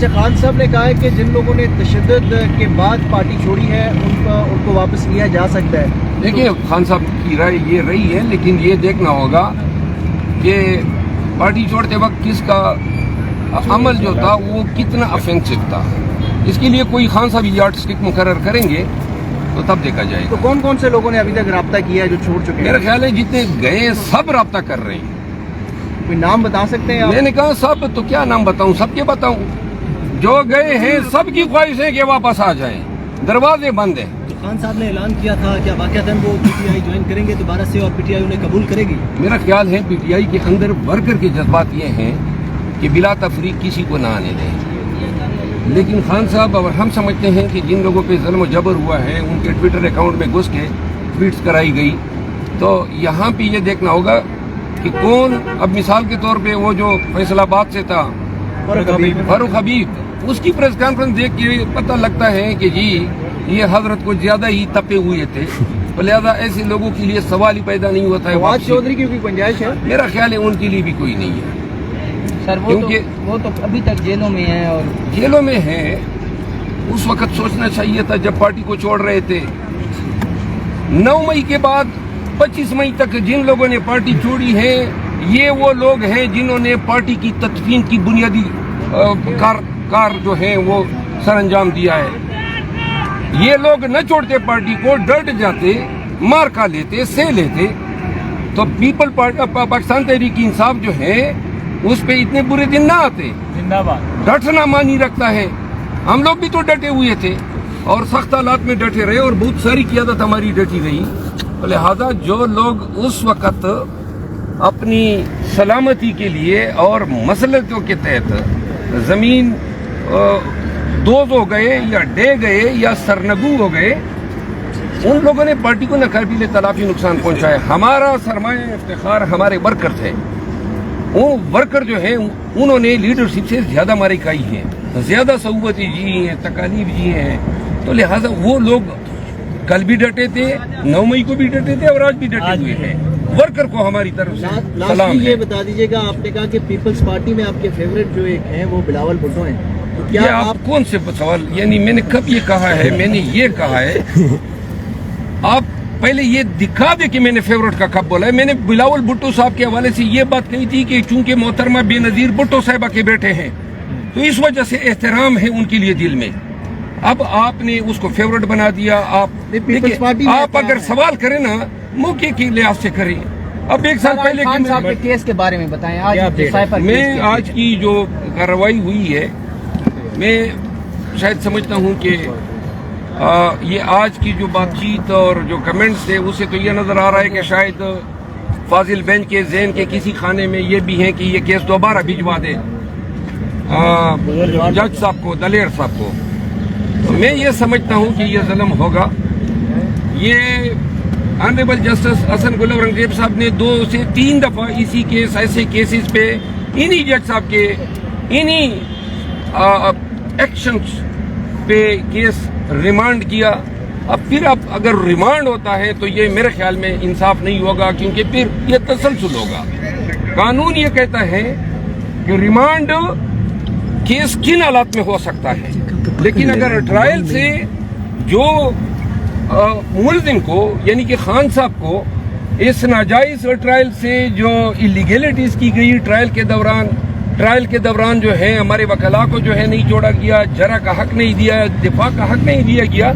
اچھا، خان صاحب نے کہا ہے کہ جن لوگوں نے تشدد کے بعد پارٹی چھوڑی ہے ان کو واپس لیا جا سکتا ہے. دیکھیے خان صاحب کی رائے یہ رہی ہے، لیکن یہ دیکھنا ہوگا کہ پارٹی چھوڑتے وقت کس کا عمل جو تھا وہ کتنا افینسو تھا. اس کے لیے کوئی خان صاحب یارڈ اسٹک مقرر کریں گے تو تب دیکھا جائے گا. تو کون کون سے لوگوں نے ابھی تک رابطہ کیا ہے جو چھوڑ چکے ہیں؟ میرا خیال ہے جتنے گئے سب رابطہ کر رہے ہیں. کوئی نام بتا سکتے ہیں آپ؟ میں نے کہا سب، تو کیا نام بتاؤں، سب کے بتاؤں. جو گئے ہیں سب کی خواہش ہے کہ واپس آ جائیں، دروازے بند ہیں. خان صاحب نے اعلان کیا تھا کیا واقعتاً وہ پی ٹی آئی جوائن کریں گے دوبارہ سے، اور پی ٹی آئی انہیں قبول کرے گی؟ میرا خیال ہے پی ٹی آئی کے اندر ورکر کے جذبات یہ ہیں کہ بلا تفریق کسی کو نہ آنے دیں. لیکن خان صاحب، اور ہم سمجھتے ہیں کہ جن لوگوں پہ ظلم و جبر ہوا ہے ان کے ٹویٹر اکاؤنٹ میں گھس کے ٹویٹس کرائی گئی، تو یہاں پہ یہ دیکھنا ہوگا کہ کون. اب مثال کے طور پہ وہ جو فیصل آباد سے تھا فاروق حبیب، اس کی پریس کانفرنس دیکھ کے پتہ لگتا ہے کہ جی یہ حضرت کو زیادہ ہی تپے ہوئے تھے، لہٰذا ایسے لوگوں کے لیے سوال ہی پیدا نہیں ہوتا ہے. فواد چودھری کی بھی گنجائش ہے؟ میرا خیال ہے ان کے لیے بھی کوئی نہیں ہے سر، وہ تو ابھی تک جیلوں میں ہیں. اور جیلوں میں ہیں. اس وقت سوچنا چاہیے تھا جب پارٹی کو چھوڑ رہے تھے. 9 مئی کے بعد 25 مئی تک جن لوگوں نے پارٹی چھوڑی ہے یہ وہ لوگ ہیں جنہوں نے پارٹی کی تدفین کی بنیادی کار جو ہے وہ سر انجام دیا ہے. یہ لوگ نہ چھوڑتے پارٹی کو، ڈٹ جاتے، مار کھا لیتے، سہ لیتے، تو پیپل پاکستان تحریک انصاف جو ہے اس پہ اتنے برے دن نہ آتے. ڈٹنا مانی رکھتا ہے. ہم لوگ بھی تو ڈٹے ہوئے تھے اور سخت حالات میں ڈٹے رہے، اور بہت ساری قیادت ہماری ڈٹی رہی. لہذا جو لوگ اس وقت اپنی سلامتی کے لیے اور مسلکوں کے تحت زمین دوز ہو گئے یا ڈے گئے یا سرنگو ہو گئے، ان لوگوں نے پارٹی کو ناقابل تلافی نقصان پہنچایا. ہمارا سرمایہ افتخار ہمارے ورکر تھے. وہ ورکر جو ہیں انہوں نے لیڈرشپ سے زیادہ مارے کھائی ہیں، زیادہ صعوبتیں جی ہیں، تکالیف جی ہیں. تو لہٰذا وہ لوگ کل بھی ڈٹے تھے، 9 مئی کو بھی ڈٹے تھے، اور آج بھی ڈٹے ہوئے ہیں. ورکر کو ہماری طرف سے سلام ہے. یہ بتا دیجیے گا، آپ نے کہا کہ پیپلز پارٹی میں آپ کے فیوریٹ جو ایک ہیں وہ بلاول بھٹو ہیں، تو کیا آپ کون سے سوال، یعنی میں نے کب یہ کہا ہے؟ میں نے یہ کہا ہے آپ پہلے یہ دکھا دے کہ میں نے فیوریٹ کا کب بولا ہے. میں نے بلاول بھٹو صاحب کے حوالے سے یہ بات کہی تھی کہ چونکہ محترمہ بے نظیر بھٹو صاحبہ کے بیٹے ہیں تو اس وجہ سے احترام ہے ان کے لیے دل میں. اب آپ نے اس کو فیوریٹ بنا دیا. آپ اگر سوال کریں نا موقع کے لحاظ سے کریں. اب ایک سال پہلے خان صاحب کے کیس کے بارے میں بتائیں. میں آج کی جو کارروائی ہوئی ہے، میں شاید سمجھتا ہوں کہ یہ آج کی جو بات چیت اور جو کمنٹس تھے اس سے تو یہ نظر آ رہا ہے کہ شاید فاضل بینچ کے ذہن کے کسی خانے میں یہ بھی ہے کہ یہ کیس دوبارہ بھجوا دے جج صاحب کو، دلیر صاحب کو. تو میں یہ سمجھتا ہوں کہ یہ ظلم ہوگا. یہ آنریبل جسٹس حسن گل اورنگزیب صاحب نے 2 سے 3 دفعہ اسی کیس، ایسے کیسز پہ انہی جج صاحب کے انہی ایکشنز پہ کیس ریمانڈ کیا. اب پھر اگر ریمانڈ ہوتا ہے تو یہ میرے خیال میں انصاف نہیں ہوگا، کیونکہ پھر یہ تسلسل ہوگا. قانون یہ کہتا ہے کہ ریمانڈ کیس کن حالات میں ہو سکتا ہے، لیکن اگر ٹرائل سے جو ملزم کو یعنی کہ خان صاحب کو اس ناجائز ٹرائل سے جو اللیگیلٹیز کی گئی ٹرائل کے دوران جو ہے ہمارے وکلاء کو جو ہے نہیں جوڑا گیا، جرا کا حق نہیں دیا، دفاع کا حق نہیں دیا گیا،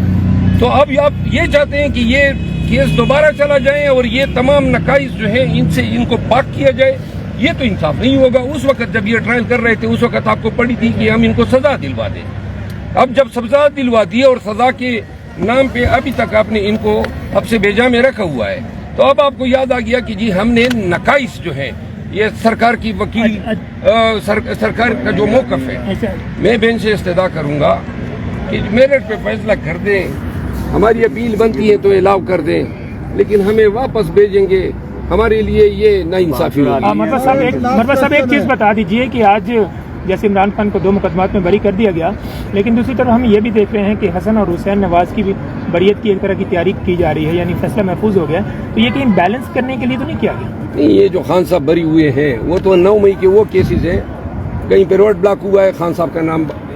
تو اب آپ یہ چاہتے ہیں کہ یہ کیس دوبارہ چلا جائے اور یہ تمام نقائص جو ہیں ان کو پاک کیا جائے. یہ تو انصاف نہیں ہوگا. اس وقت جب یہ ٹرائل کر رہے تھے اس وقت آپ کو پڑی تھی کہ ہم ان کو سزا دلوا دیں. اب جب سزا دلوا دی اور سزا کے نام پہ ابھی تک آپ نے ان کو اب سے بیجا میں رکھا ہوا ہے، تو اب آپ کو یاد آ گیا کہ جی ہم نے نقائص جو ہے، یہ سرکار کی وکیل سرکار کا جو موقف ہے، میں بینچ سے استدعا کروں گا کہ میرٹ پہ فیصلہ کر دیں. ہماری اپیل بنتی ہے تو الاؤ کر دیں، لیکن ہمیں واپس بھیجیں گے، ہمارے لیے یہ نا انصافی ہوگی. مروا صاحب ایک چیز بتا دیجئے کہ آج جیسے عمران خان کو 2 مقدمات میں بری کر دیا گیا، لیکن دوسری طرف ہم یہ بھی دیکھ رہے ہیں کہ حسن اور حسین نواز کی بھی بریت کی ایک طرح کی تیاری کی جا رہی ہے، یعنی فیصلہ محفوظ ہو گیا. تو یہ کہیں بیلنس کرنے کے لیے تو نہیں کیا گیا؟ نہیں، یہ جو خان صاحب بری ہوئے ہیں وہ تو 9 مئی کے وہ کیسز ہیں. کہیں پہ روڈ بلاک ہوا ہے، خان صاحب کا نام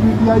PTI